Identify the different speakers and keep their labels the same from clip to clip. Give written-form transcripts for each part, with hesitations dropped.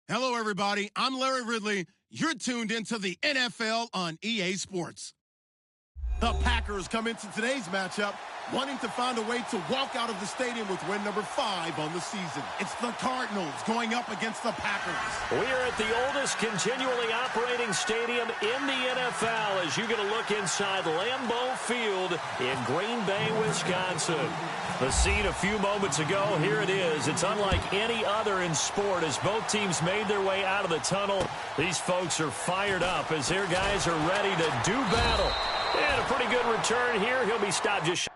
Speaker 1: Hello, everybody. I'm Larry Ridley. You're tuned into the NFL on EA Sports. The Packers come into today's matchup wanting to find a way to walk out of the stadium with win number 5 on the season. It's the Cardinals going up against the Packers.
Speaker 2: We are at the oldest continually operating stadium in the NFL as you get a look inside Lambeau Field in Green Bay, Wisconsin. The scene a few moments ago, here it is. It's unlike any other in sport as both teams made their way out of the tunnel. These folks are fired up as their guys are ready to do battle. And a pretty good return here. He'll be stopped just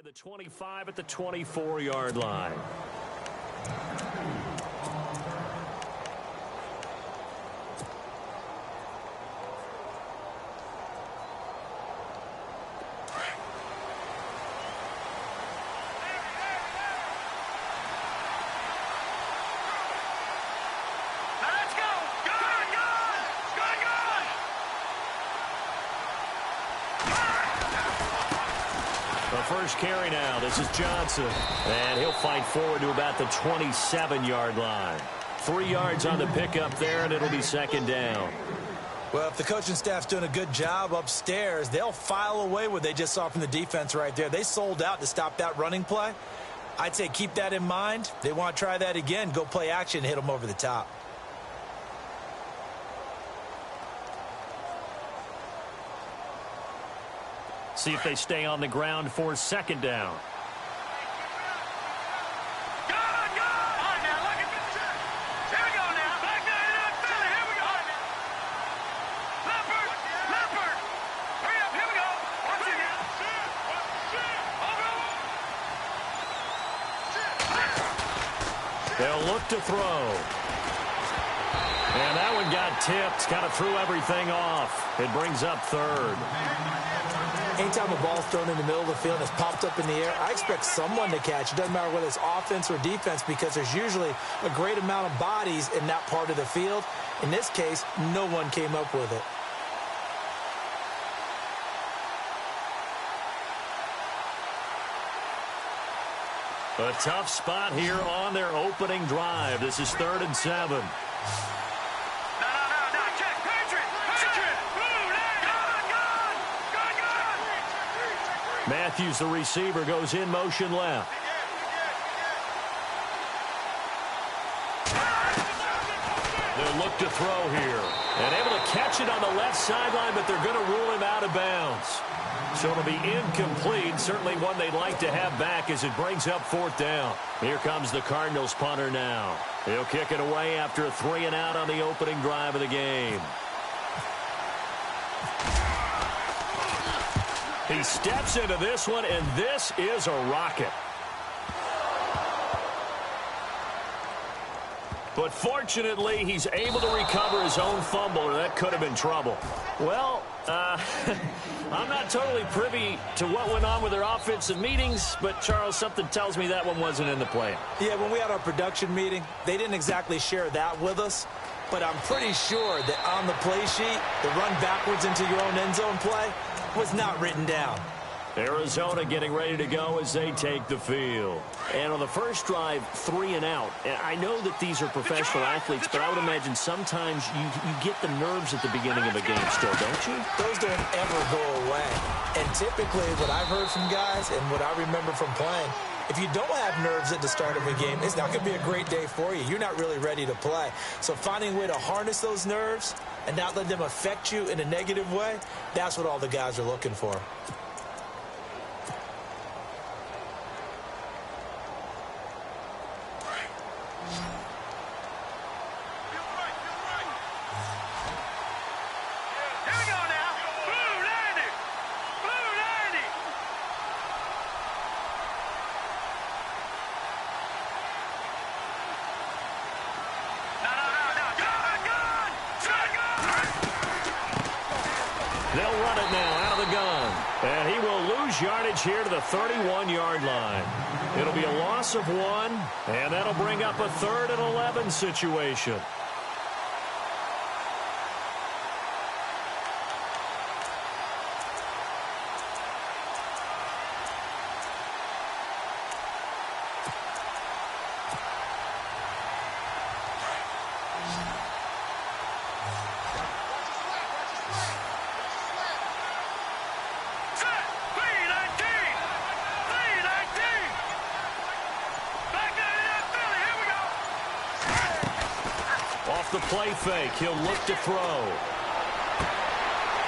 Speaker 2: the 25 at the 24-yard line. First carry now. This is Johnson. And he'll fight forward to about the 27-yard line. 3 yards on the pickup there, and it'll be second down.
Speaker 3: Well, if the coaching staff's doing a good job upstairs, they'll file away what they just saw from the defense right there. They sold out to stop that running play. I'd say keep that in mind. They want to try that again. Go play action, hit them over the top.
Speaker 2: See if they stay on the ground for second down. They'll look to throw. And that one got tipped. Kind of threw everything off. It brings up third.
Speaker 3: Anytime a ball's thrown in the middle of the field and it's popped up in the air, I expect someone to catch. It doesn't matter whether it's offense or defense because there's usually a great amount of bodies in that part of the field. In this case, no one came up with it.
Speaker 2: A tough spot here on their opening drive. This is 3rd and 7. Matthews, the receiver, goes in motion left. They'll look to throw here. And able to catch it on the left sideline, but they're going to rule him out of bounds. So it'll be incomplete. Certainly one they'd like to have back as it brings up 4th down. Here comes the Cardinals punter now. He'll kick it away after a 3-and-out on the opening drive of the game. He steps into this one, and this is a rocket. But fortunately, he's able to recover his own fumble, or that could have been trouble. Well, I'm not totally privy to what went on with their offensive meetings, but, Charles, something tells me that one wasn't in the plan.
Speaker 3: Yeah, when we had our production meeting, they didn't exactly share that with us. But I'm pretty sure that on the play sheet, the run backwards into your own end zone play was not written down.
Speaker 2: Arizona getting ready to go as they take the field. And on the first drive, 3-and-out. I know that these are professional athletes, but I would imagine sometimes you get the nerves at the beginning of a game still, don't you?
Speaker 3: Those don't ever go away. And typically what I've heard from guys and what I remember from playing, if you don't have nerves at the start of a game, it's not going to be a great day for you. You're not really ready to play. So finding a way to harness those nerves and not let them affect you in a negative way, that's what all the guys are looking for.
Speaker 2: gains yardage here to the 31-yard line. It'll be a loss of 1, and that'll bring up a 3rd and 11 situation. The play fake. He'll look to throw.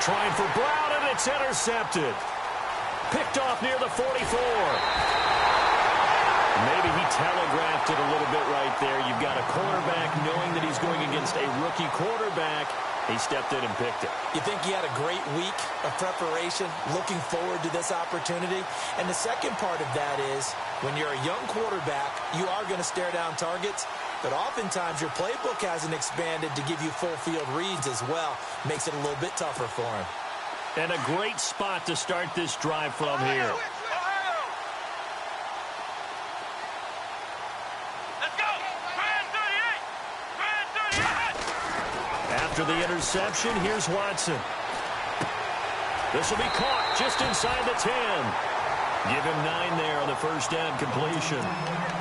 Speaker 2: Trying for Brown, and it's intercepted. Picked off near the 44. Maybe he telegraphed it a little bit right there. You've got a cornerback knowing that he's going against a rookie quarterback. He stepped in and picked it.
Speaker 3: You think he had a great week of preparation, looking forward to this opportunity? And the second part of that is, when you're a young quarterback, you are going to stare down targets. But oftentimes your playbook hasn't expanded to give you full field reads as well. Makes it a little bit tougher for him.
Speaker 2: And a great spot to start this drive from here.
Speaker 4: Let's go! Brand 38! Brand 38!
Speaker 2: After the interception, here's Watson. This will be caught just inside the 10. Give him 9 there on the first down completion.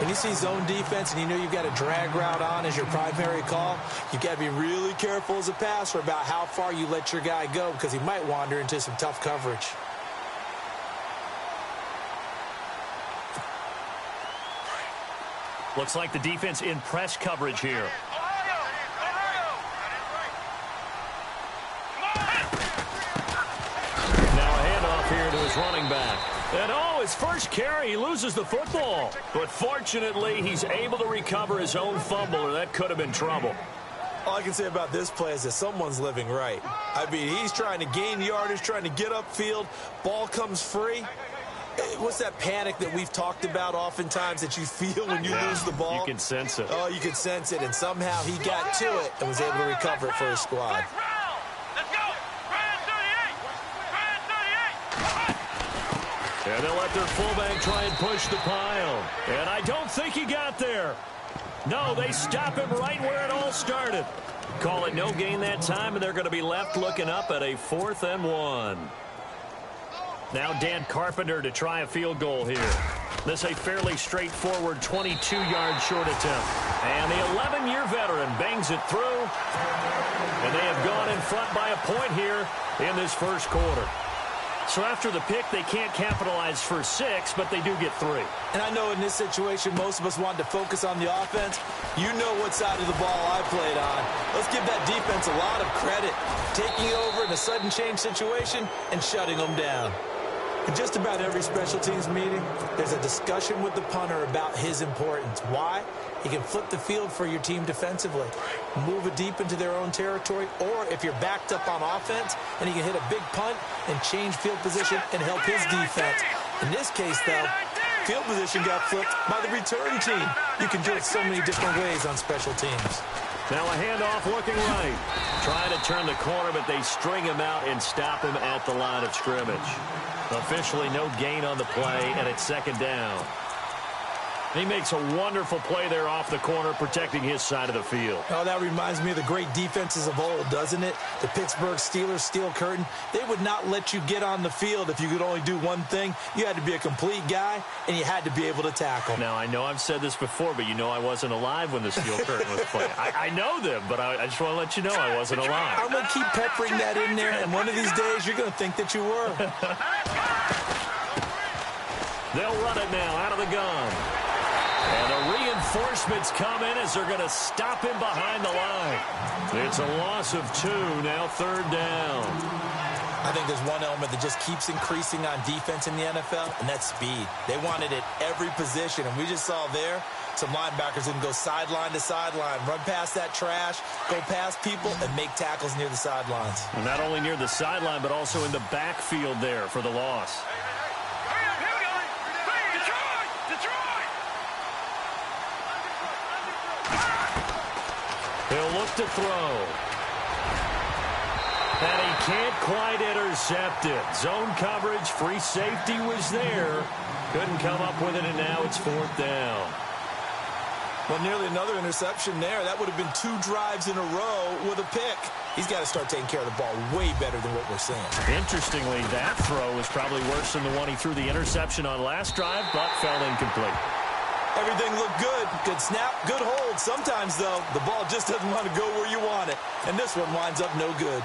Speaker 3: When you see zone defense and you know you've got a drag route on as your primary call, you've got to be really careful as a passer about how far you let your guy go because he might wander into some tough coverage.
Speaker 2: Looks like the defense in press coverage here. Now a handoff here to his running back. And his first carry, he loses the football. But fortunately, he's able to recover his own fumble, or that could have been trouble.
Speaker 3: All I can say about this play is that someone's living right. I mean, he's trying to gain yardage, trying to get upfield. Ball comes free. What's that panic that we've talked about oftentimes that you feel when you lose the ball?
Speaker 2: You can sense it.
Speaker 3: Oh, you can sense it, and somehow he got to it and was able to recover it for his squad.
Speaker 2: And they'll let their fullback try and push the pile. And I don't think he got there. No, they stop him right where it all started. Call it no gain that time, and they're going to be left looking up at a 4th and 1. Now Dan Carpenter to try a field goal here. This a fairly straightforward 22-yard short attempt. And the 11-year veteran bangs it through. And they have gone in front by a point here in this first quarter. So after the pick, they can't capitalize for 6, but they do get 3.
Speaker 3: And I know in this situation, most of us wanted to focus on the offense. You know what side of the ball I played on. Let's give that defense a lot of credit. Taking it over in a sudden change situation and shutting them down. In just about every special teams meeting, there's a discussion with the punter about his importance. Why? He can flip the field for your team defensively, move it deep into their own territory, or if you're backed up on offense, and he can hit a big punt and change field position and help his defense. In this case, though, field position got flipped by the return team. You can do it so many different ways on special teams.
Speaker 2: Now a handoff looking right. Trying to turn the corner, but they string him out and stop him at the line of scrimmage. Officially no gain on the play, and it's 2nd down. He makes a wonderful play there off the corner, protecting his side of the field.
Speaker 3: Oh, that reminds me of the great defenses of old, doesn't it? The Pittsburgh Steelers steel curtain. They would not let you get on the field if you could only do one thing. You had to be a complete guy, and you had to be able to tackle.
Speaker 2: Now, I know I've said this before, but you know I wasn't alive when the steel curtain was playing. I know them, but I just want to let you know I wasn't alive.
Speaker 3: I'm going to keep peppering that in there, and one of these days you're going to think that you were.
Speaker 2: They'll run it now out of the gun. And the reinforcements come in as they're going to stop him behind the line. It's a loss of 2, now 3rd down.
Speaker 3: I think there's one element that just keeps increasing on defense in the NFL, and that's speed. They want it at every position, and we just saw there some linebackers who can go sideline to sideline, run past that trash, go past people, and make tackles near the sidelines.
Speaker 2: And not only near the sideline, but also in the backfield there for the loss. He'll look to throw. And he can't quite intercept it. Zone coverage, free safety was there. Couldn't come up with it, and now it's 4th down.
Speaker 3: Well, nearly another interception there. That would have been 2 drives in a row with a pick. He's got to start taking care of the ball way better than what we're seeing.
Speaker 2: Interestingly, that throw was probably worse than the one he threw the interception on last drive, but fell incomplete.
Speaker 3: Everything looked good. Good snap, good hold. Sometimes, though, the ball just doesn't want to go where you want it. And this one winds up no good.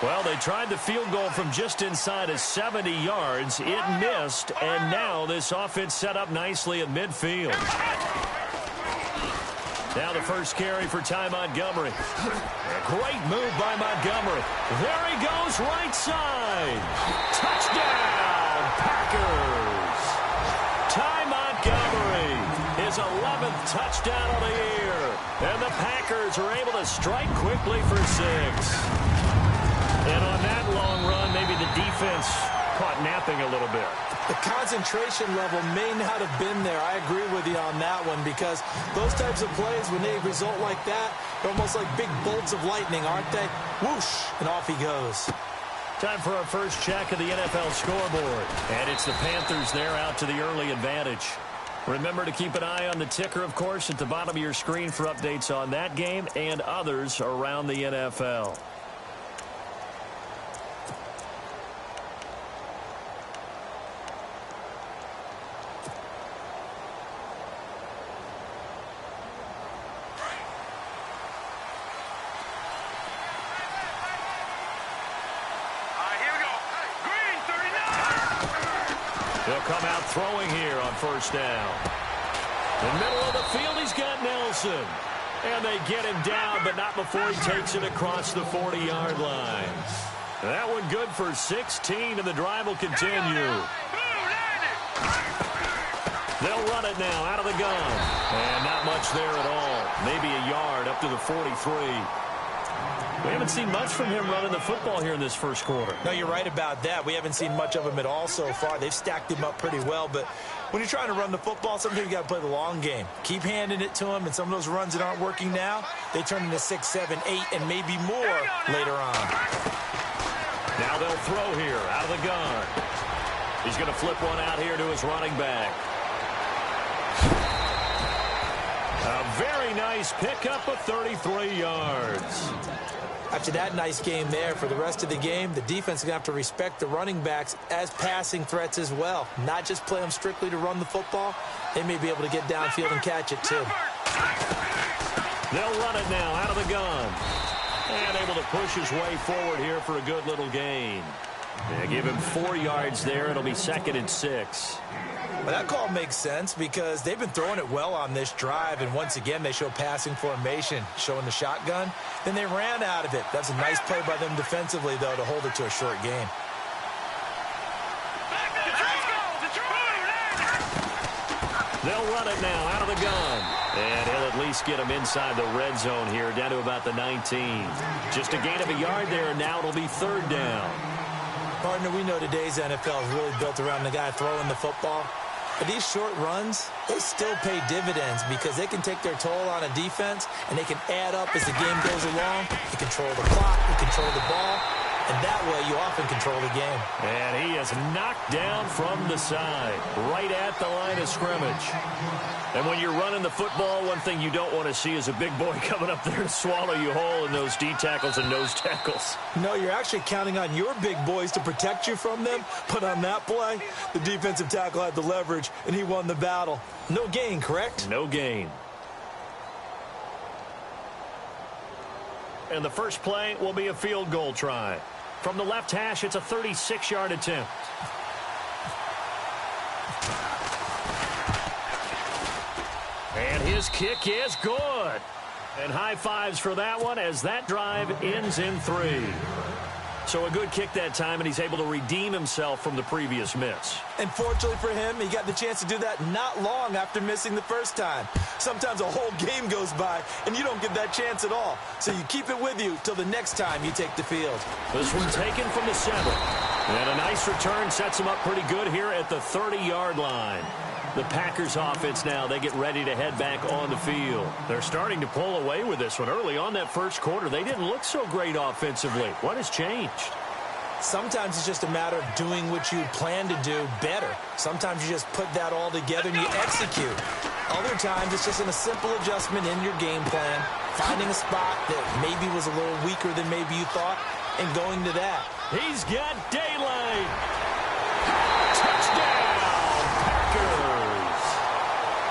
Speaker 2: Well, they tried the field goal from just inside of 70 yards. It missed, and now this offense set up nicely at midfield. Now the first carry for Ty Montgomery. A great move by Montgomery. There he goes, right side. Touchdown, Packers. Ty Montgomery, his 11th touchdown of the year. And the Packers are able to strike quickly for 6. And on that long run, maybe the defense caught napping a little bit.
Speaker 3: The concentration level may not have been there. I agree with you on that one, because those types of plays, when they result like that, they're almost like big bolts of lightning, aren't they? Whoosh, and off he goes.
Speaker 2: Time for our first check of the NFL scoreboard. And it's the Panthers there out to the early advantage. Remember to keep an eye on the ticker, of course, at the bottom of your screen for updates on that game and others around the NFL. He'll come out throwing here on first down. In the middle of the field, he's got Nelson. And they get him down, but not before he takes it across the 40-yard line. That one good for 16, and the drive will continue. They'll run it now out of the gun. And not much there at all. Maybe a yard up to the 43. We haven't seen much from him running the football here in this first quarter.
Speaker 3: No, you're right about that. We haven't seen much of him at all so far. They've stacked him up pretty well, but when you're trying to run the football, sometimes you got to play the long game. Keep handing it to him, and some of those runs that aren't working now, they turn into 6, 7, 8, and maybe more later on.
Speaker 2: Now they'll throw here out of the gun. He's going to flip one out here to his running back. A very nice pickup of 33 yards.
Speaker 3: After that nice game there, for the rest of the game, the defense is going to have to respect the running backs as passing threats as well. Not just play them strictly to run the football. They may be able to get downfield and catch it, too.
Speaker 2: They'll run it now out of the gun. And able to push his way forward here for a good little gain. They give him 4 yards there. It'll be 2nd and 6.
Speaker 3: Well, that call makes sense because they've been throwing it well on this drive, and once again they show passing formation, showing the shotgun. Then they ran out of it. That's a nice play by them defensively, though, to hold it to a short game.
Speaker 2: They'll run it now out of the gun. And he'll at least get him inside the red zone here, down to about the 19. Just a gain of a yard there, and now it'll be 3rd down.
Speaker 3: Partner, we know today's NFL is really built around the guy throwing the football. But these short runs, they still pay dividends because they can take their toll on a defense, and they can add up as the game goes along. You control the clock, you control the ball, and that way you often control the game.
Speaker 2: And he is knocked down from the side, right at the line of scrimmage. And when you're running the football, one thing you don't want to see is a big boy coming up there to swallow you whole in those D tackles and nose tackles.
Speaker 3: No, you're actually counting on your big boys to protect you from them. But on that play, the defensive tackle had the leverage, and he won the battle. No gain, correct?
Speaker 2: No gain. And the first play will be a field goal try. From the left hash, it's a 36-yard attempt. And his kick is good. And high fives for that one as that drive ends in 3. So a good kick that time, and he's able to redeem himself from the previous miss.
Speaker 3: And fortunately for him, he got the chance to do that not long after missing the first time. Sometimes a whole game goes by, and you don't get that chance at all. So you keep it with you till the next time you take the field.
Speaker 2: This one taken from the 7. And a nice return sets him up pretty good here at the 30-yard line. The Packers offense now, they get ready to head back on the field. They're starting to pull away with this one. Early on that first quarter, they didn't look so great offensively. What has changed?
Speaker 3: Sometimes it's just a matter of doing what you plan to do better. Sometimes you just put that all together and you execute. Other times it's just a simple adjustment in your game plan, finding a spot that maybe was a little weaker than maybe you thought, and going to that.
Speaker 2: He's got daylight. Touchdown, Packers.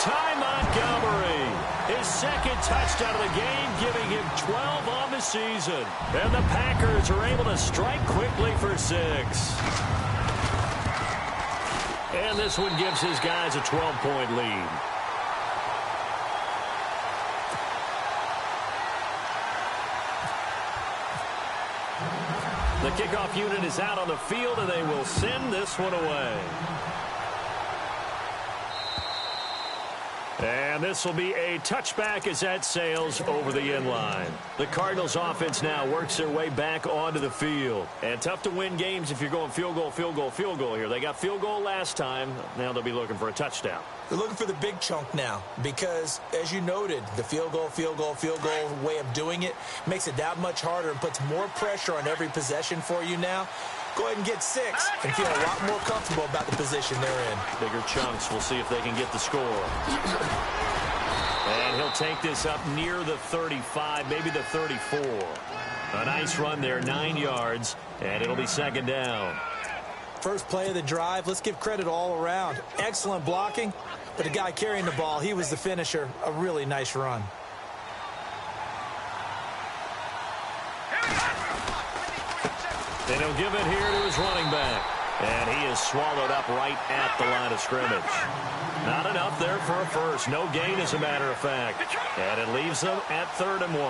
Speaker 2: Ty Montgomery, his second touchdown of the game, giving him 12 on the season. And the Packers are able to strike quickly for 6. And this one gives his guys a 12-point lead. The kickoff unit is out on the field, and they will send this one away. And this will be a touchback as that sails over the end line. The Cardinals offense now works their way back onto the field. And tough to win games if you're going field goal, field goal, field goal here. They got field goal last time. Now they'll be looking for a touchdown.
Speaker 3: They're looking for the big chunk now because, as you noted, the field goal way of doing it makes it that much harder and puts more pressure on every possession for you now. Go ahead and get 6 and feel a lot more comfortable about the position they're in.
Speaker 2: Bigger chunks. We'll see if they can get the score. And he'll take this up near the 35, maybe the 34. A nice run there, 9 yards, and it'll be second down.
Speaker 3: First play of the drive, let's give credit all around. Excellent blocking, but the guy carrying the ball, he was the finisher. A really nice run.
Speaker 2: Then he'll give it here to his running back. And he is swallowed up right at the line of scrimmage. Not enough there for a first. No gain, as a matter of fact. And it leaves them at 3rd and 1.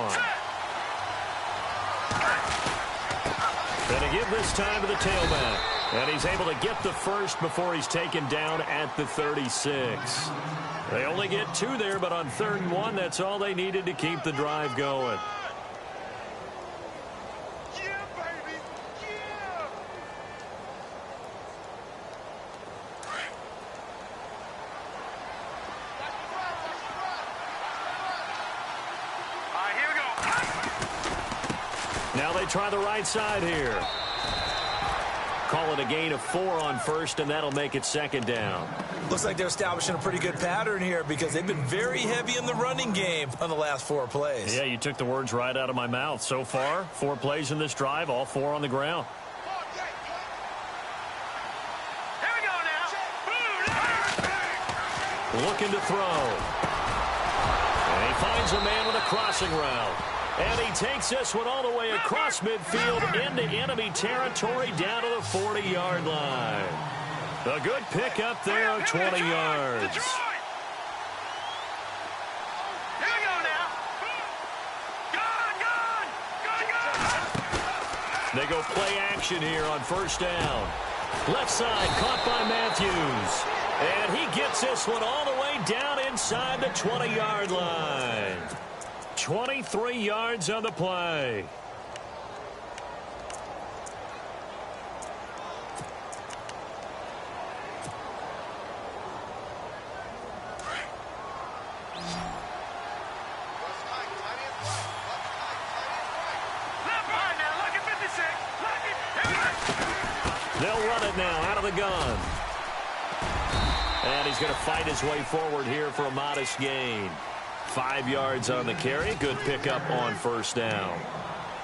Speaker 2: Gonna give this time to the tailback. And he's able to get the first before he's taken down at the 36. They only get 2 there, but on 3rd and 1, that's all they needed to keep the drive going. Now they try the right side here. Call it a gain of 4 on first, and that'll make it second down.
Speaker 3: Looks like they're establishing a pretty good pattern here because they've been very heavy in the running game on the last 4 plays.
Speaker 2: Yeah, you took the words right out of my mouth. So far, 4 plays in this drive, all 4 on the ground.
Speaker 4: Here we go now.
Speaker 2: Looking to throw. And he finds a man with a crossing route. And he takes this one all the way across midfield into enemy territory down to the 40-yard line. A good pickup there of 20 yards.
Speaker 4: Here we go now. Gone.
Speaker 2: They go play action here on first down. Left side caught by Matthews. And he gets this one all the way down inside the 20-yard line. 23 yards on the play. They'll run it now out of the gun. And he's going to fight his way forward here for a modest gain. 5 yards on the carry. Good pickup on first down.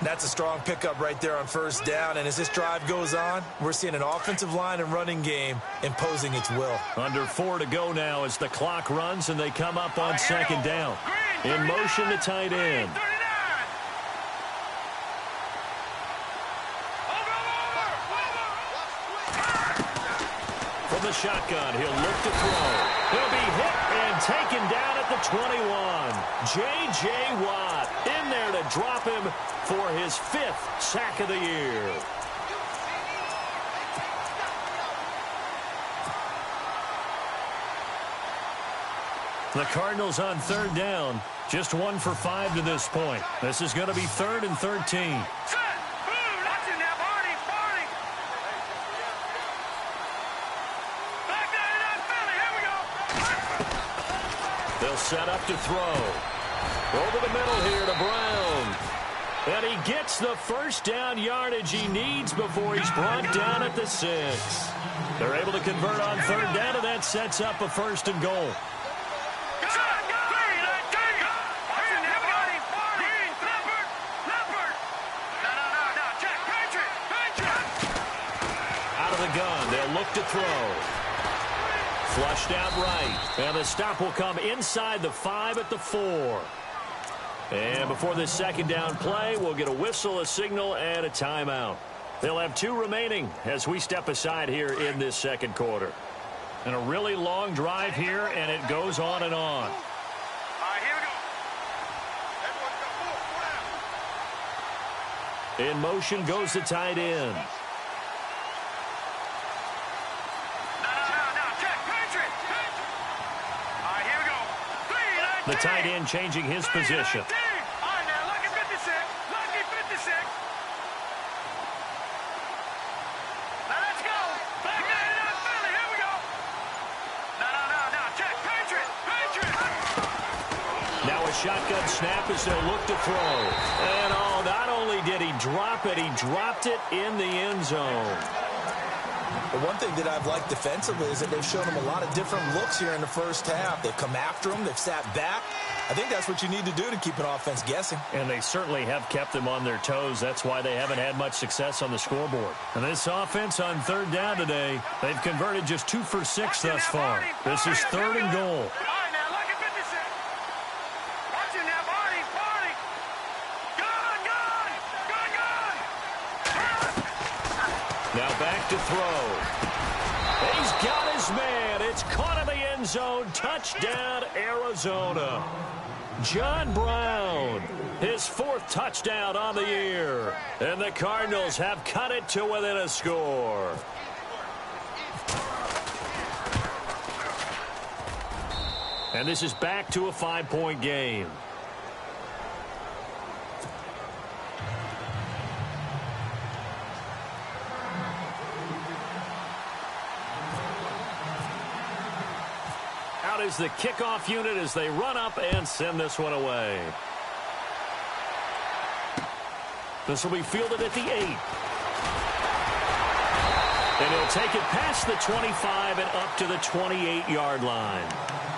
Speaker 3: That's a strong pickup right there on first down. And as this drive goes on, we're seeing an offensive line and running game imposing its will.
Speaker 2: Under 4 to go now as the clock runs and they come up on second down. In motion to tight end. From the shotgun, he'll look to throw. He'll be hit and taken down at the 21. J.J. Watt in there to drop him for his 5th sack of the year. The Cardinals on third down. Just 1 for 5 to this point. This is going to be 3rd and 13. set up to throw. Over the middle here to Brown. And he gets the first down yardage he needs before he's brought down at the 6. They're able to convert on third down, and that sets up a first and goal. Out of the gun, they'll look to throw. Flushed out right. And the stop will come inside the 5 at the 4. And before this second down play, we'll get a whistle, a signal, and a timeout. They'll have 2 remaining as we step aside here in this second quarter. And a really long drive here, and it goes on and on.
Speaker 4: All right, here we go.
Speaker 2: In motion goes the tight end. The tight end changing his position.
Speaker 4: All right, now, lucky 56. Lucky 56. Now, let's go. Back there in Philly. Here we go. No. Check. Patriot.
Speaker 2: Now a shotgun snap as they'll look to throw. And, oh, not only did he drop it, he dropped it in the end zone.
Speaker 3: The one thing that I've liked defensively is that they've shown him a lot of different looks here in the first half. They've come after him. They've sat back. I think that's what you need to do to keep an offense guessing.
Speaker 2: And they certainly have kept them on their toes. That's why they haven't had much success on the scoreboard. And this offense on third down today, they've converted just 2 for 6 thus far. This is third and goal.
Speaker 4: All right, now, lucky 56. Watch it now, Barney. Gun.
Speaker 2: Now back to throw. He's got his man. It's caught in the end zone. Touchdown, Arizona. John Brown, his 4th touchdown on the year. And the Cardinals have cut it to within a score. And this is back to a 5-point game. Out is the kickoff unit as they run up and send this one away. This will be fielded at the 8. And he'll take it past the 25 and up to the 28-yard line.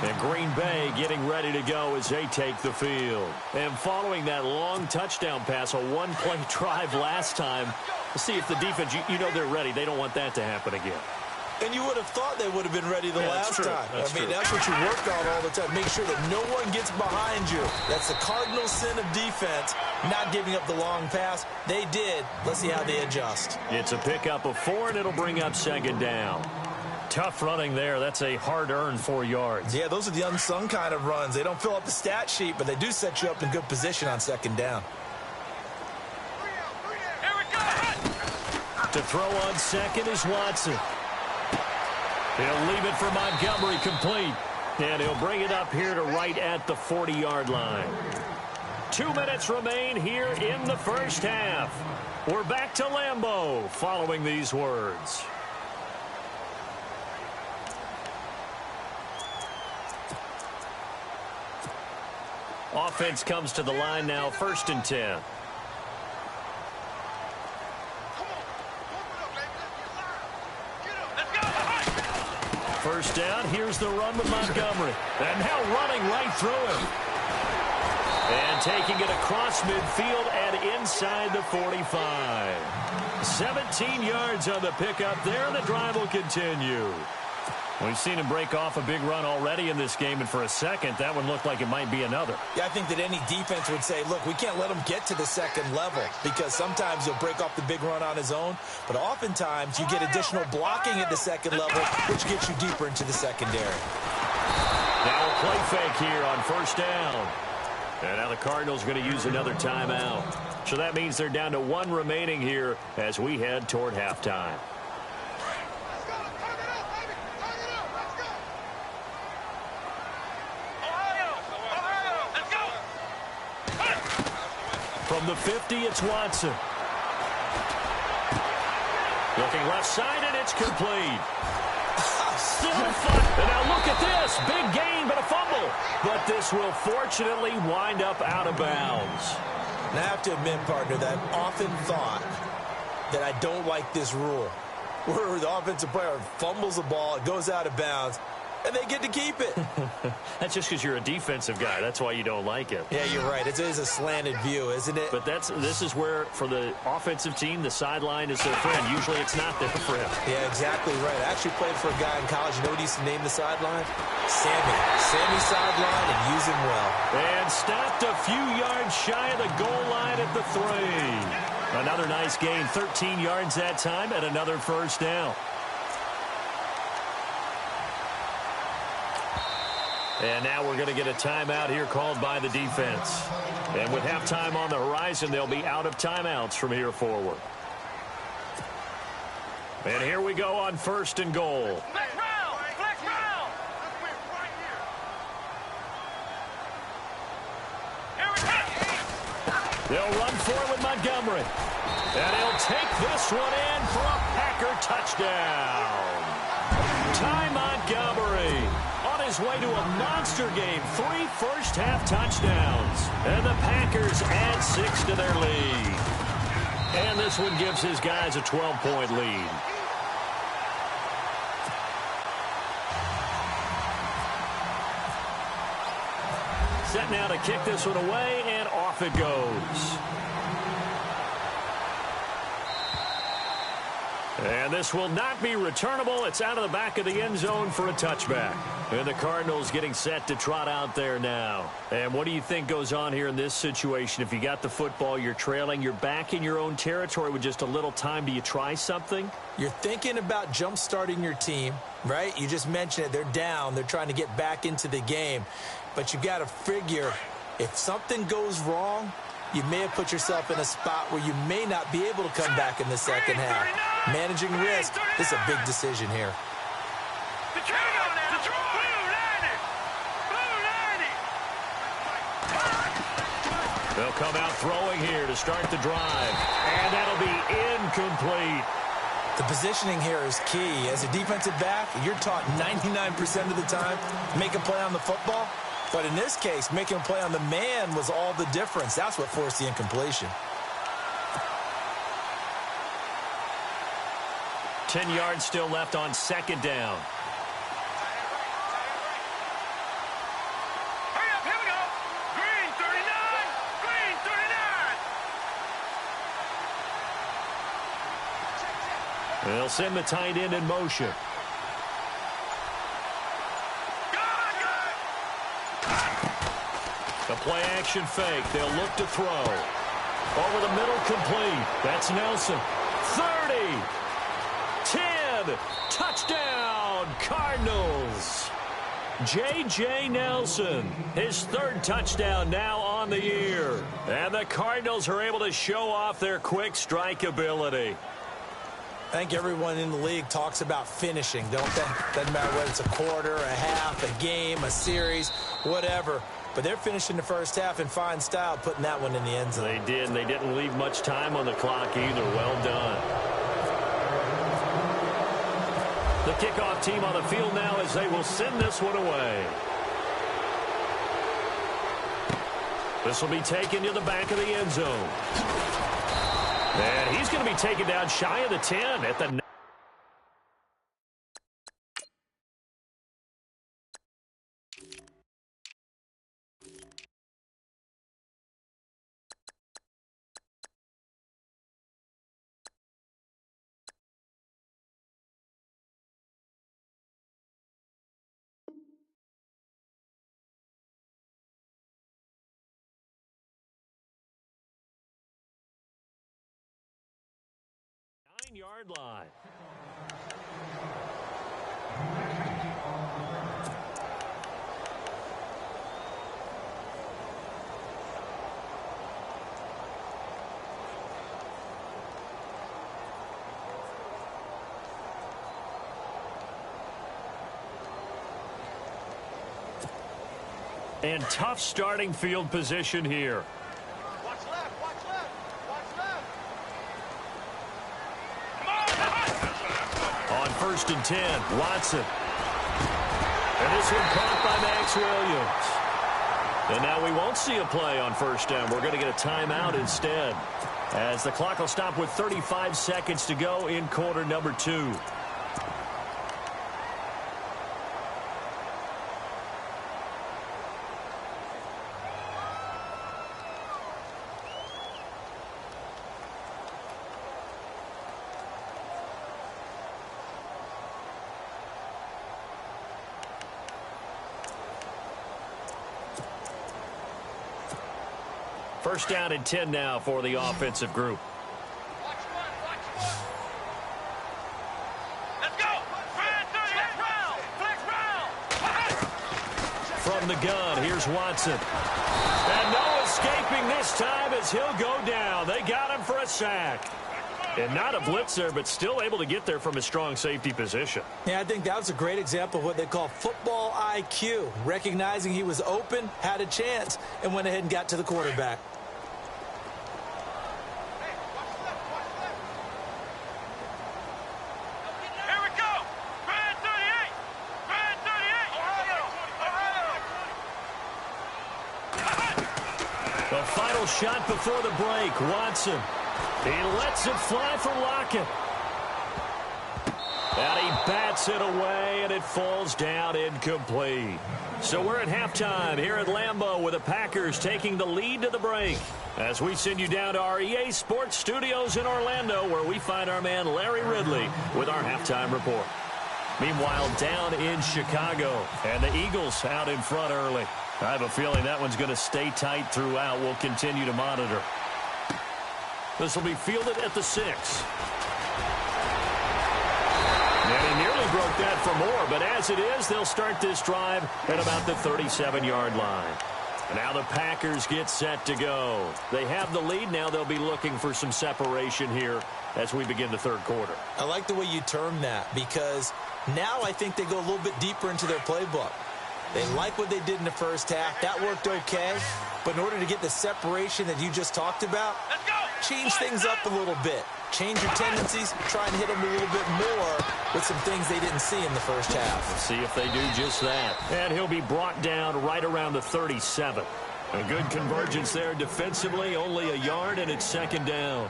Speaker 2: And Green Bay getting ready to go as they take the field. And following that long touchdown pass, a one-play drive last time, let's see if the defense, you know they're ready. They don't want that to happen again.
Speaker 3: And you would have thought they would have been ready the last time.
Speaker 2: That's true.
Speaker 3: That's what you work on all the time. Make sure that no one gets behind you. That's the cardinal sin of defense, not giving up the long pass. They did. Let's see how they adjust.
Speaker 2: It's a pickup of 4, and it'll bring up second down. Tough running there. That's a hard-earned 4 yards.
Speaker 3: Yeah, those are the unsung kind of runs. They don't fill up the stat sheet, but they do set you up in good position on second down.
Speaker 4: Here we go.
Speaker 2: To throw on second is Watson. He'll leave it for Montgomery complete. And he'll bring it up here to right at the 40-yard line. 2 minutes remain here in the first half. We're back to Lambeau following these words. Offense comes to the line now, 1st and 10. First down, here's the run with Montgomery. And now running right through him. And taking it across midfield and inside the 45. 17 yards on the pickup there, and the drive will continue. We've seen him break off a big run already in this game, and for a second, that one looked like it might be another.
Speaker 3: Yeah, I think that any defense would say, look, we can't let him get to the second level because sometimes he'll break off the big run on his own, but oftentimes you get additional blocking at the second level, which gets you deeper into the secondary.
Speaker 2: Now a play fake here on first down. And now the Cardinals going to use another timeout. So that means they're down to 1 remaining here as we head toward halftime. From the 50, it's Watson. Looking left side, and it's complete. Still fun. And now look at this. Big gain, but a fumble. But this will fortunately wind up out of bounds.
Speaker 3: And I have to admit, partner, that I've often thought that I don't like this rule, where the offensive player fumbles the ball, it goes out of bounds, and they get to keep it.
Speaker 2: That's just because you're a defensive guy. That's why you don't like it.
Speaker 3: Yeah, you're right. It is a slanted view, isn't it?
Speaker 2: But this is where, for the offensive team, the sideline is their friend. Usually it's not there for him.
Speaker 3: Yeah, exactly right. I actually played for a guy in college. You know what he used to name the sideline? Sammy. Sammy sideline, and use him well.
Speaker 2: And stopped a few yards shy of the goal line at the 3. Another nice gain, 13 yards that time, and another first down. And now we're going to get a timeout here called by the defense. And with halftime on the horizon, they'll be out of timeouts from here forward. And here we go on 1st and goal.
Speaker 4: Flex round! Flex round! Here we go!
Speaker 2: They'll run forward with Montgomery. And he'll take this one in for a Packer touchdown. Ty Montgomery on his way to a monster game. 3 first-half touchdowns. And the Packers add 6 to their lead. And this one gives his guys a 12-point lead. Set now to kick this one away, and off it goes. And this will not be returnable. It's out of the back of the end zone for a touchback. And the Cardinals getting set to trot out there now. And what do you think goes on here in this situation? If you got the football, you're trailing, you're back in your own territory with just a little time. Do you try something?
Speaker 3: You're thinking about jump-starting your team, right? You just mentioned it. They're down. They're trying to get back into the game. But you got to figure, if something goes wrong, you may have put yourself in a spot where you may not be able to come back in the second half. Managing risk, this is a big decision here.
Speaker 2: They'll come out throwing here to start the drive. And that'll be incomplete.
Speaker 3: The positioning here is key. As a defensive back, you're taught 99% of the time, make a play on the football. But in this case, making a play on the man was all the difference. That's what forced the incompletion.
Speaker 2: 10 yards still left on 2nd down.
Speaker 4: Hurry up, here we go. Green 39. Green 39.
Speaker 2: They'll send the tight end in motion. The play action fake. They'll look to throw. Over the middle, complete. That's Nelson. 30. 10. Touchdown, Cardinals. J.J. Nelson, his 3rd touchdown now on the year. And the Cardinals are able to show off their quick strike ability.
Speaker 3: I think everyone in the league talks about finishing, don't they? Doesn't matter whether it's a quarter, a half, a game, a series, whatever. But they're finishing the first half in fine style, putting that one in the end zone.
Speaker 2: They did, and they didn't leave much time on the clock either. Well done. The kickoff team on the field now as they will send this one away. This will be taken to the back of the end zone. And he's going to be taken down shy of the 10 at the 9-yard line. And tough starting field position here.
Speaker 4: Watch left, watch left, watch left.
Speaker 2: On 1st and 10, Watson And this one caught by Max Williams. And now we won't see a play on first down. We're going to get a timeout instead, as the clock will stop with 35 seconds to go in quarter number 2. First down and 10 now for the offensive group.
Speaker 4: Let's go.
Speaker 2: From the gun, here's Watson. And no escaping this time as he'll go down. They got him for a sack. And not a blitzer, but still able to get there from a strong safety position.
Speaker 3: Yeah, I think that was a great example of what they call football IQ. Recognizing he was open, had a chance, and went ahead and got to the quarterback.
Speaker 4: Here we go. Brand 38. Brand 38. Ohio.
Speaker 2: The final shot before the break, Watson. He lets it fly for Lockett. And he bats it away, and it falls down incomplete. So we're at halftime here at Lambeau with the Packers taking the lead to the break, as we send you down to our EA Sports Studios in Orlando, where we find our man Larry Ridley with our halftime report. Meanwhile, down in Chicago, and the Eagles out in front early. I have a feeling that one's going to stay tight throughout. We'll continue to monitor. This will be fielded at the 6. And he nearly broke that for more, but as it is, they'll start this drive at about the 37-yard line. And now the Packers get set to go. They have the lead. Now they'll be looking for some separation here as we begin the third quarter.
Speaker 3: I like the way you term that, because now I think they go a little bit deeper into their playbook. They like what they did in the first half. That worked okay. But in order to get the separation that you just talked about, change things up a little bit. Change your tendencies. Try and hit them a little bit more with some things they didn't see in the first half.
Speaker 2: Let's see if they do just that. And he'll be brought down right around the 37. A good convergence there defensively. Only a yard, and it's second down.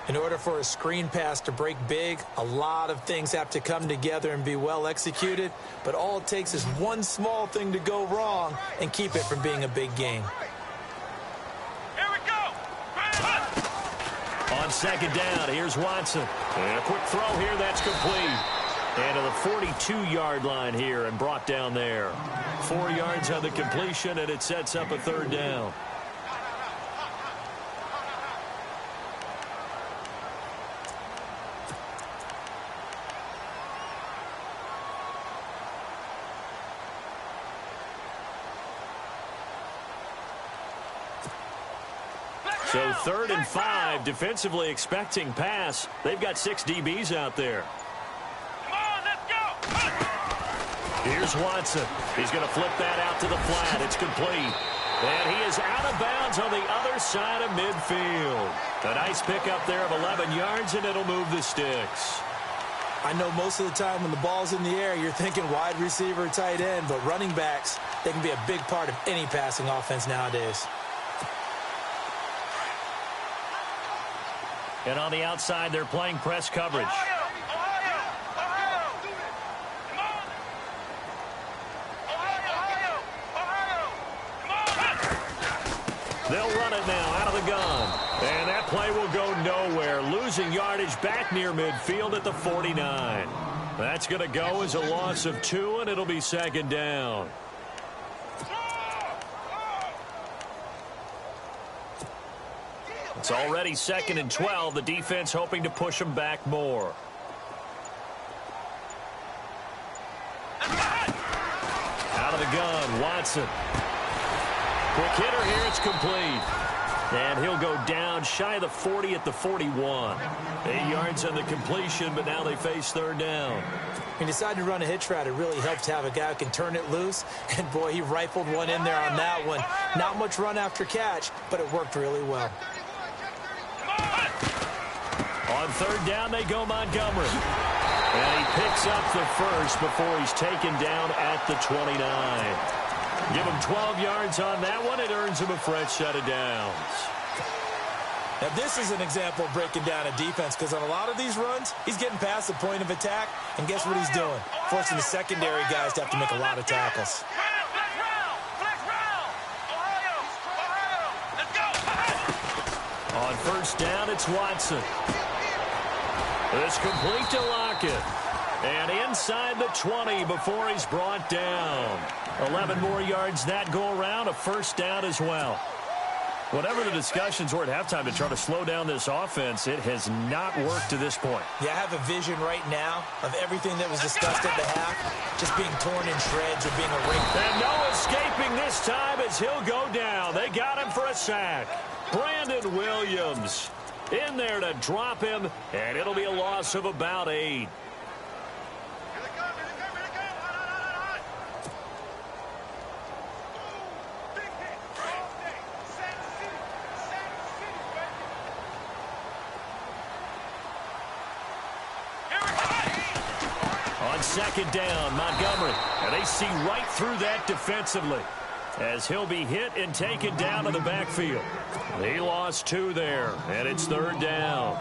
Speaker 3: In order for a screen pass to break big, a lot of things have to come together and be well executed. But all it takes is one small thing to go wrong and keep it from being a big gain.
Speaker 4: Here we go.
Speaker 2: On second down, here's Watson. And a quick throw here, that's complete. And to the 42-yard line here and brought down there. 4 yards on the completion, and it sets up a third down. So 3rd and 5, defensively expecting pass. They've got 6 DBs out there.
Speaker 4: Come on, let's go.
Speaker 2: Here's Watson. He's going to flip that out to the flat. It's complete. And he is out of bounds on the other side of midfield. A nice pickup there of 11 yards, and it'll move the sticks.
Speaker 3: I know most of the time when the ball's in the air, you're thinking wide receiver, tight end, but running backs, they can be a big part of any passing offense nowadays.
Speaker 2: And on the outside, they're playing press coverage.
Speaker 4: Ohio. Come on.
Speaker 2: They'll run it now out of the gun. And that play will go nowhere. Losing yardage back near midfield at the 49. That's going to go as a loss of 2, and it'll be second down. It's already 2nd and 12. The defense hoping to push them back more. Out of the gun, Watson. Quick hitter here, it's complete. And he'll go down shy of the 40 at the 41. 8 yards on the completion, but now they face third down.
Speaker 3: He decided to run a hitch route. It really helps to have a guy who can turn it loose. And, boy, he rifled one in there on that one. Not much run after catch, but it worked really well.
Speaker 2: On third down, they go Montgomery. And he picks up the first before he's taken down at the 29. Give him 12 yards on that one. It earns him a fresh set of downs.
Speaker 3: Now, this is an example of breaking down a defense, because on a lot of these runs, he's getting past the point of attack, and guess what he's doing? Forcing the secondary guys to have to make a lot of tackles.
Speaker 2: On first down, it's Watson. It's complete to Lockett. And inside the 20 before he's brought down. 11 more yards that go around, a first down as well. Whatever the discussions were at halftime to try to slow down this offense, it has not worked to this point.
Speaker 3: Yeah, I have a vision right now of everything that was discussed at the half just being torn in shreds or being erased.
Speaker 2: And no escaping this time as he'll go down. They got him for a sack. Brandon Williams in there to drop him, and it'll be a loss of about 8. On second down, Montgomery. And they see right through that defensively as he'll be hit and taken down to the backfield. He lost 2 there, and it's third down.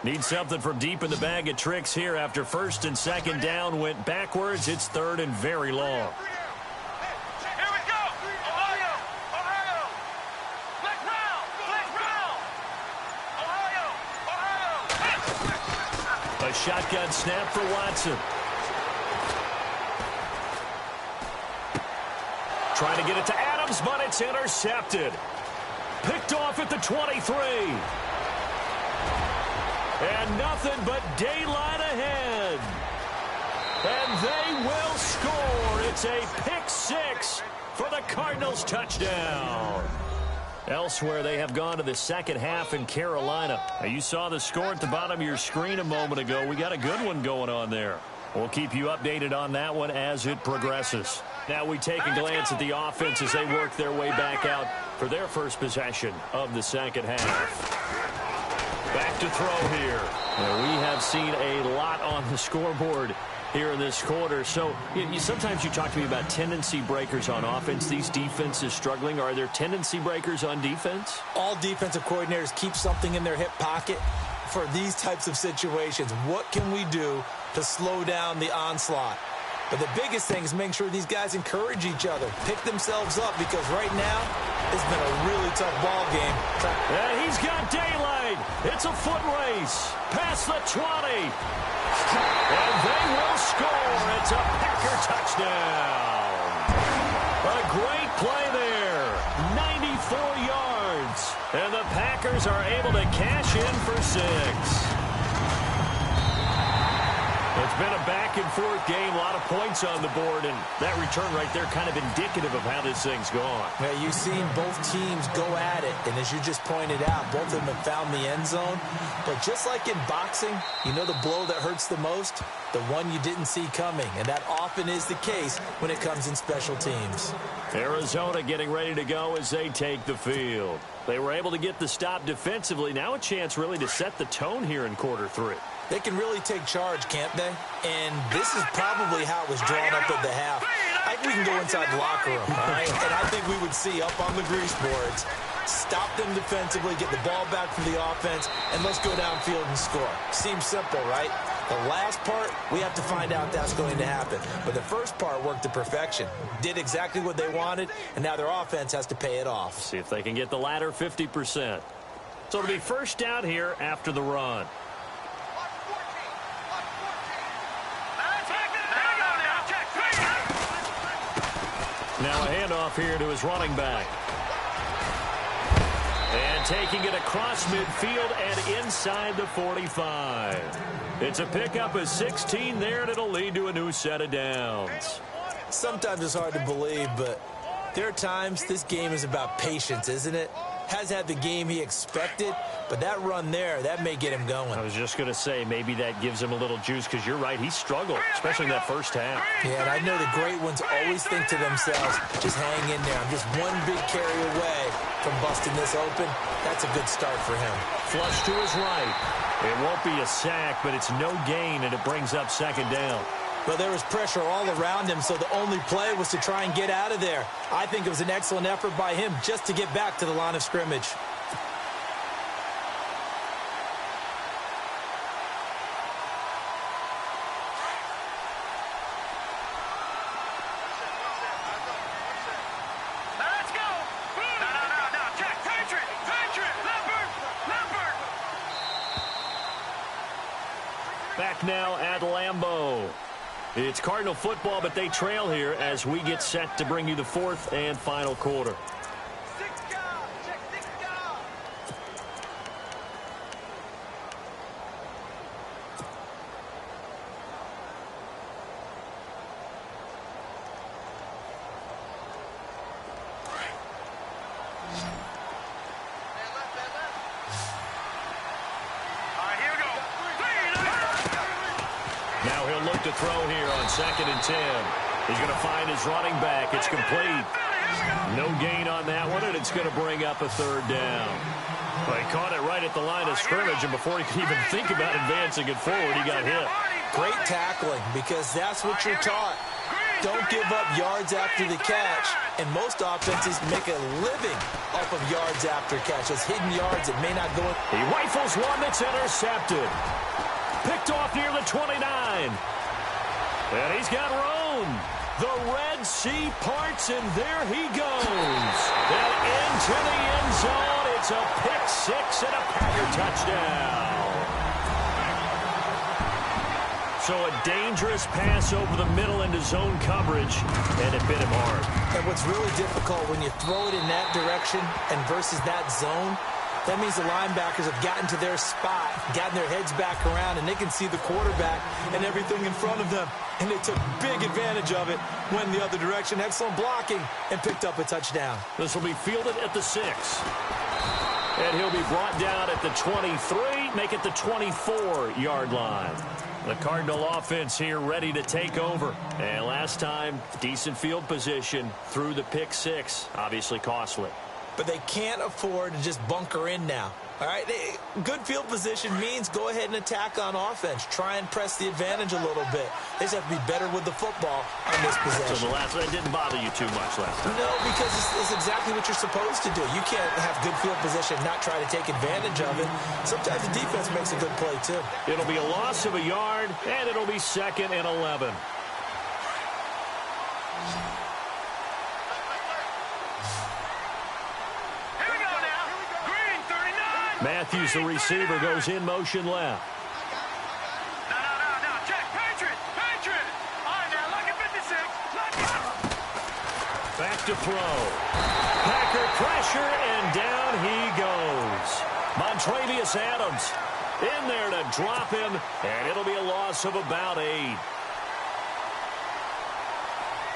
Speaker 2: Need something from deep in the bag of tricks here after first and second down went backwards. It's third and very long. A shotgun snap for Watson. Trying to get it to Adams, but it's intercepted. Picked off at the 23. And nothing but daylight ahead. And they will score. It's a pick 6 for the Cardinals touchdown. Elsewhere, they have gone to the second half in Carolina. Now, you saw the score at the bottom of your screen a moment ago. We got a good one going on there. We'll keep you updated on that one as it progresses. Now we take a glance at the offense as they work their way back out for their first possession of the second half. Back to throw here. Now, we have seen a lot on the scoreboard here in this quarter. So sometimes you talk to me about tendency breakers on offense. These defenses struggling. Are there tendency breakers on defense?
Speaker 3: All defensive coordinators keep something in their hip pocket for these types of situations. What can we do to slow down the onslaught? But the biggest thing is making sure these guys encourage each other, pick themselves up, because right now it's been a really tough ball game.
Speaker 2: And he's got daylight. It's a foot race. Past the 20. And they will score. It's a Packer touchdown. A great play there. 94 yards. And the Packers are able to cash in for 6. It's been a back-and-forth game, a lot of points on the board, and that return right there kind of indicative of how this thing's gone.
Speaker 3: Yeah, you've seen both teams go at it, and as you just pointed out, both of them have found the end zone. But just like in boxing, you know the blow that hurts the most? The one you didn't see coming, and that often is the case when it comes in special teams.
Speaker 2: Arizona getting ready to go as they take the field. They were able to get the stop defensively. Now a chance really to set the tone here in quarter 3.
Speaker 3: They can really take charge, can't they? And this is probably how it was drawn up at the half. I think we can go inside the locker room, all right? And I think we would see up on the grease boards, stop them defensively, get the ball back from the offense, and let's go downfield and score. Seems simple, right? The last part, we have to find out that's going to happen. But the first part worked to perfection. Did exactly what they wanted, and now their offense has to pay it off.
Speaker 2: See if they can get the latter 50%. So it'll be first down here after the run. Now a handoff here to his running back. And taking it across midfield and inside the 45. It's a pickup of 16 there, and it'll lead to a new set of downs.
Speaker 3: Sometimes it's hard to believe, but there are times this game is about patience, isn't it? has had the game he expected, but that run there, that may get him going.
Speaker 2: I was just going to say, maybe that gives him a little juice, because you're right, he struggled, especially in that first half.
Speaker 3: Yeah, and I know the great ones always think to themselves, just hang in there. I'm just one big carry away from busting this open. That's a good start for him.
Speaker 2: Flush to his right. It won't be a sack, but it's no gain, and it brings up second down.
Speaker 3: Well, there was pressure all around him, so the only play was to try and get out of there. I think it was an excellent effort by him just to get back to the line of scrimmage.
Speaker 4: Let's go. No. Check. Patriot. Leopard.
Speaker 2: Back now at Lambeau. It's Cardinal football, but they trail here as we get set to bring you the fourth and final quarter. Now he'll look to throw here on 2nd and 10. He's going to find his running back. It's complete. No gain on that one, and it's going to bring up a third down. Well, he caught it right at the line of scrimmage, and before he could even think about advancing it forward, he got hit.
Speaker 3: Great tackling, because that's what you're taught. Don't give up yards after the catch, and most offenses make a living off of yards after catch. Those hidden yards that may not go in.
Speaker 2: He rifles one that's intercepted. Picked off near the 29. And he's got room. The Red Sea parts, and there he goes. And into the end zone. It's a pick six and a Packer touchdown. So a dangerous pass over the middle into zone coverage, and it bit him hard.
Speaker 3: And what's really difficult when you throw it in that direction and versus that zone, that means the linebackers have gotten to their spot, gotten their heads back around, and they can see the quarterback and everything in front of them. And they took big advantage of it, went the other direction, excellent blocking, and picked up a touchdown.
Speaker 2: This will be fielded at the 6. And he'll be brought down at the 23, make it the 24-yard line. The Cardinal offense here ready to take over. And last time, decent field position through the pick 6, obviously costly.
Speaker 3: But they can't afford to just bunker in now. All right, good field position means go ahead and attack on offense. Try and press the advantage a little bit. They just have to be better with the football on this possession.
Speaker 2: So the last one didn't bother you too much last time?
Speaker 3: No, because it's exactly what you're supposed to do. You can't have good field position and not try to take advantage of it. Sometimes the defense makes a good play, too.
Speaker 2: It'll be a loss of a yard, and it'll be 2nd and 11. Matthews, the receiver, goes in motion left.
Speaker 4: No. Check. Patriot. All right, now, look at 56.
Speaker 2: Back to throw. Packer pressure, and down he goes. Montravius Adams in there to drop him, and it'll be a loss of about 8.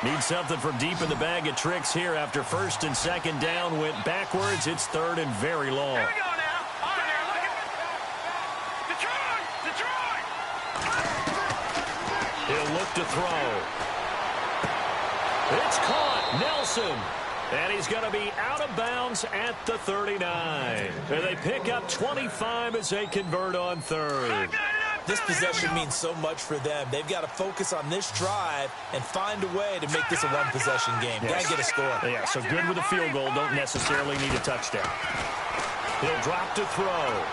Speaker 2: Need something from deep in the bag of tricks here after 1st and 2nd down went backwards. It's 3rd and very long.
Speaker 4: Here we go now. All right, now, look at Detroit.
Speaker 2: He'll look to throw. It's caught. Nelson. And he's going to be out of bounds at the 39. And they pick up 25 as they convert on 3rd.
Speaker 3: This possession means so much for them. They've got to focus on this drive and find a way to make this a one-possession game. Got to get a score.
Speaker 2: Yeah, so good with a field goal. Don't necessarily need a touchdown. He'll drop to throw.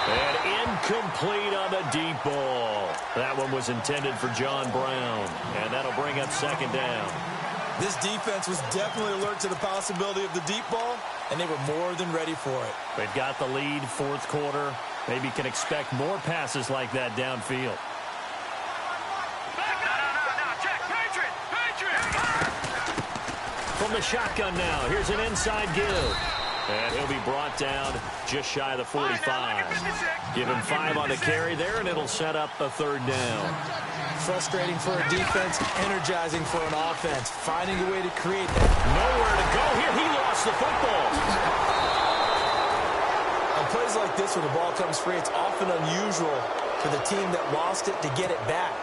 Speaker 2: And incomplete on the deep ball. That one was intended for John Brown. And that'll bring up 2nd down.
Speaker 3: This defense was definitely alert to the possibility of the deep ball, and they were more than ready for it.
Speaker 2: They've got the lead, 4th quarter. Maybe can expect more passes like that downfield.
Speaker 4: No. Check. Patriot.
Speaker 2: From the shotgun now, here's an inside give. And he'll be brought down just shy of the 45. Give him 5 on the carry there, and it'll set up a 3rd down.
Speaker 3: Frustrating for a defense, energizing for an offense. Finding a way to create that.
Speaker 2: Nowhere to go here. He lost the football.
Speaker 3: On plays like this, when the ball comes free, it's often unusual for the team that lost it to get it back.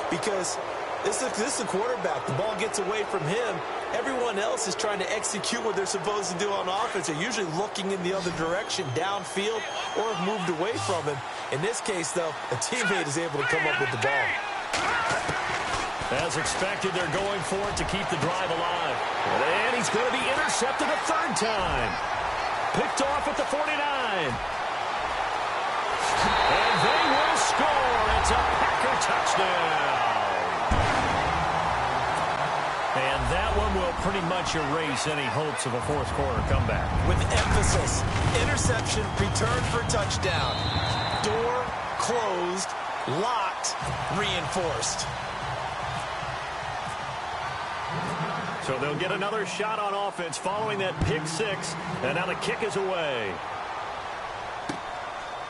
Speaker 3: Because this is the quarterback. The ball gets away from him. Everyone else is trying to execute what they're supposed to do on offense. They're usually looking in the other direction, downfield, or have moved away from him. In this case, though, a teammate is able to come up with the ball.
Speaker 2: As expected, they're going for it to keep the drive alive. And he's going to be intercepted a third time. Picked off at the 49. And they will score. It's a Packer touchdown. And that one will pretty much erase any hopes of a fourth quarter comeback.
Speaker 3: With emphasis, interception, return for touchdown. Door closed, locked, reinforced.
Speaker 2: So they'll get another shot on offense following that pick six. And now the kick is away.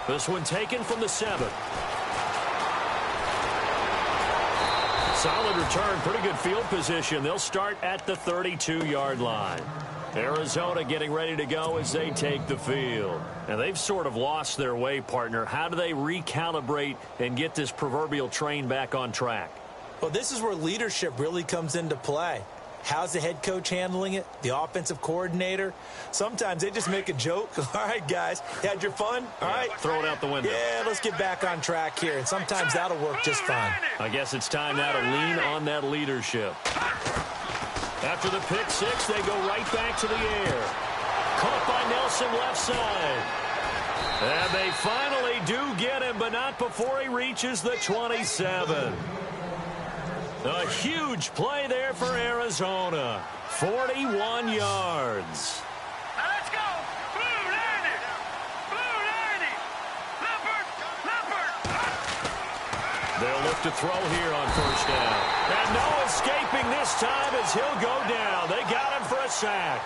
Speaker 2: This one taken from the 7. Solid return, pretty good field position. They'll start at the 32-yard line. Arizona getting ready to go as they take the field. And they've sort of lost their way, partner. How do they recalibrate and get this proverbial train back on track?
Speaker 3: Well, this is where leadership really comes into play. How's the head coach handling it? The offensive coordinator? Sometimes they just make a joke. All right, guys, you had your fun? All right.
Speaker 2: Throw it out the window.
Speaker 3: Yeah, let's get back on track here. And sometimes that'll work just fine.
Speaker 2: I guess it's time now to lean on that leadership. After the pick six, they go right back to the air. Caught by Nelson left side. And they finally do get him, but not before he reaches the 27. A huge play there for Arizona. 41 yards.
Speaker 4: Now let's go. Blue landed. Blue landed. Leopard.
Speaker 2: They'll look to throw here on first down. And no escaping this time as he'll go down. They got him for a sack.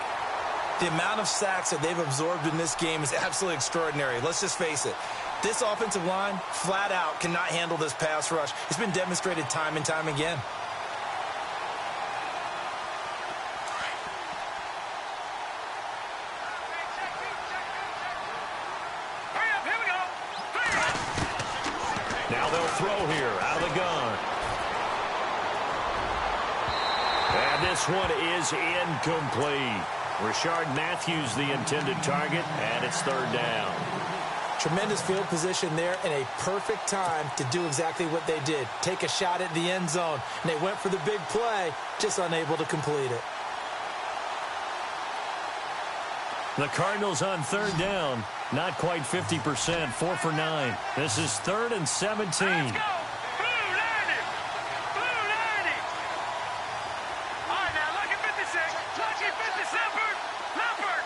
Speaker 3: The amount of sacks that they've absorbed in this game is absolutely extraordinary. Let's just face it. This offensive line, flat out, cannot handle this pass rush. It's been demonstrated time and time again.
Speaker 4: Hurry up, here we go.
Speaker 2: Now they'll throw here out of the gun. And this one is incomplete. Rashard Matthews, the intended target, and it's third down.
Speaker 3: Tremendous field position there and a perfect time to do exactly what they did. Take a shot at the end zone. And they went for the big play, just unable to complete it.
Speaker 2: The Cardinals on third down, not quite 50%, 4 for 9. This is 3rd and 17.
Speaker 4: Let's go. Blue landed. Blue landed. All right, now, lucky 56. Lucky 57. Leopard.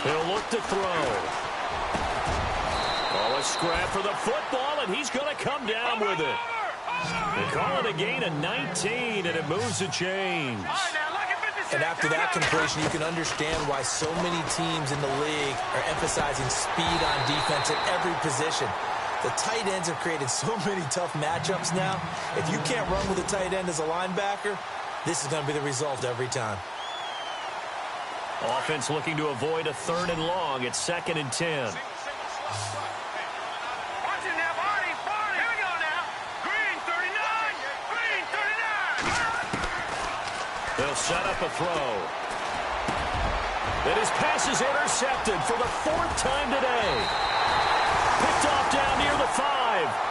Speaker 2: He'll look to throw. Oh, a scrap for the football, and he's going to come down with it. They call it a gain of 19, and it moves the chains.
Speaker 4: All right, now, lucky 56.
Speaker 3: And after that completion, you can understand why so many teams in the league are emphasizing speed on defense at every position. The tight ends have created so many tough matchups now. If you can't run with a tight end as a linebacker, this is going to be the result every time.
Speaker 2: Offense looking to avoid a 3rd and long. It's 2nd and 10.
Speaker 4: Watch it now, Barney. Here we go now. Green 39. Green 39.
Speaker 2: They'll set up a throw. And his pass is intercepted for the 4th time today. Picked off down near the 5.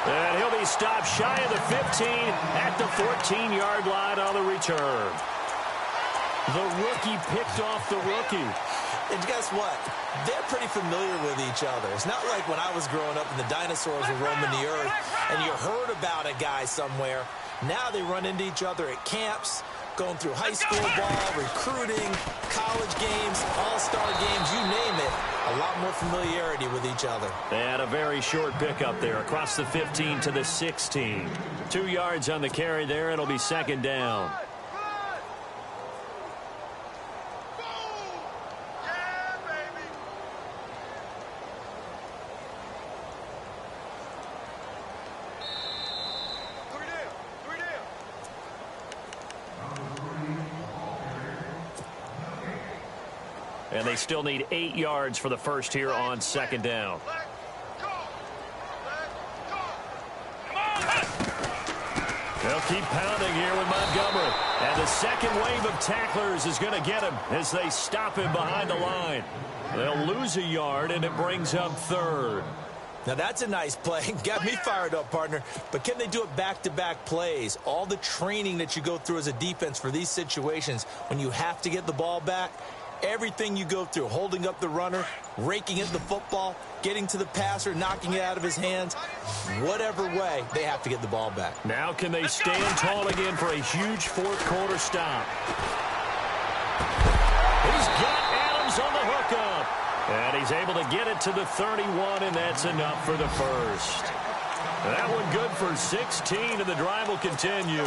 Speaker 2: And he'll be stopped shy of the 15 at the 14-yard line on the return. The rookie picked off the rookie.
Speaker 3: And guess what? They're pretty familiar with each other. It's not like when I was growing up and the dinosaurs were roaming the earth and you heard about a guy somewhere. Now they run into each other at camps, going through high school ball, recruiting, college games, all-star games, you name it. A lot more familiarity with each other.
Speaker 2: And a very short pickup there across the 15 to the 16. 2 yards on the carry there. It'll be 2nd down. And they still need 8 yards for the first here on second down. They'll keep pounding here with Montgomery. And the second wave of tacklers is going to get him as they stop him behind the line. They'll lose a yard, and it brings up third.
Speaker 3: Now, that's a nice play. Got me fired up, partner. But can they do it back-to-back plays? All the training that you go through as a defense for these situations, when you have to get the ball back, everything you go through, holding up the runner, raking at the football, getting to the passer, knocking it out of his hands, whatever way, they have to get the ball back.
Speaker 2: Now can they stand tall again for a huge fourth-quarter stop? He's got Adams on the hookup. And he's able to get it to the 31, and that's enough for the first. That one good for 16, and the drive will continue.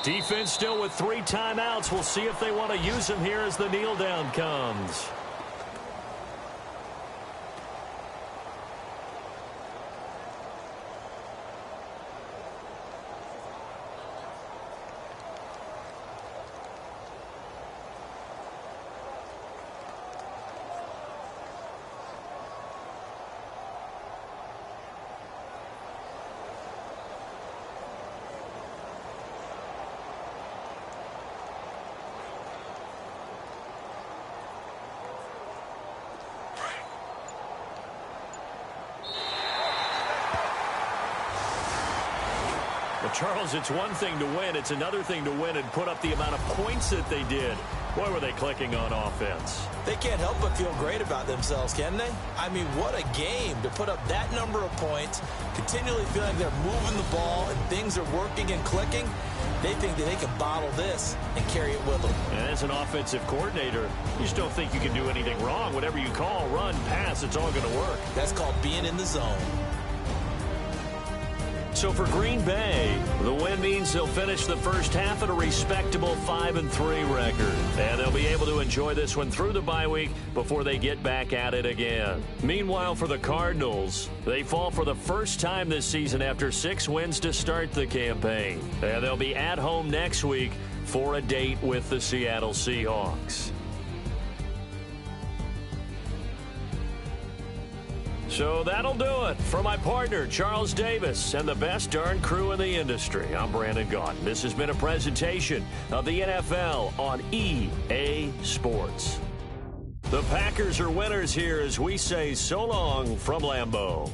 Speaker 2: Defense still with 3 timeouts. We'll see if they want to use them here as the kneel down comes. Charles, it's one thing to win. It's another thing to win and put up the amount of points that they did. Boy, were they clicking on offense.
Speaker 3: They can't help but feel great about themselves, can they? I mean, what a game to put up that number of points, continually feeling they're moving the ball and things are working and clicking. They think that they can bottle this and carry it with them.
Speaker 2: And as an offensive coordinator, you just don't think you can do anything wrong. Whatever you call, run, pass, it's all going to work.
Speaker 3: That's called being in the zone.
Speaker 2: So for Green Bay, the win means they'll finish the first half at a respectable 5-3 record. And they'll be able to enjoy this one through the bye week before they get back at it again. Meanwhile, for the Cardinals, they fall for the first time this season after 6 wins to start the campaign. And they'll be at home next week for a date with the Seattle Seahawks. So that'll do it. For my partner, Charles Davis, and the best darn crew in the industry, I'm Brandon Gaudin. This has been a presentation of the NFL on EA Sports. The Packers are winners here as we say so long from Lambeau.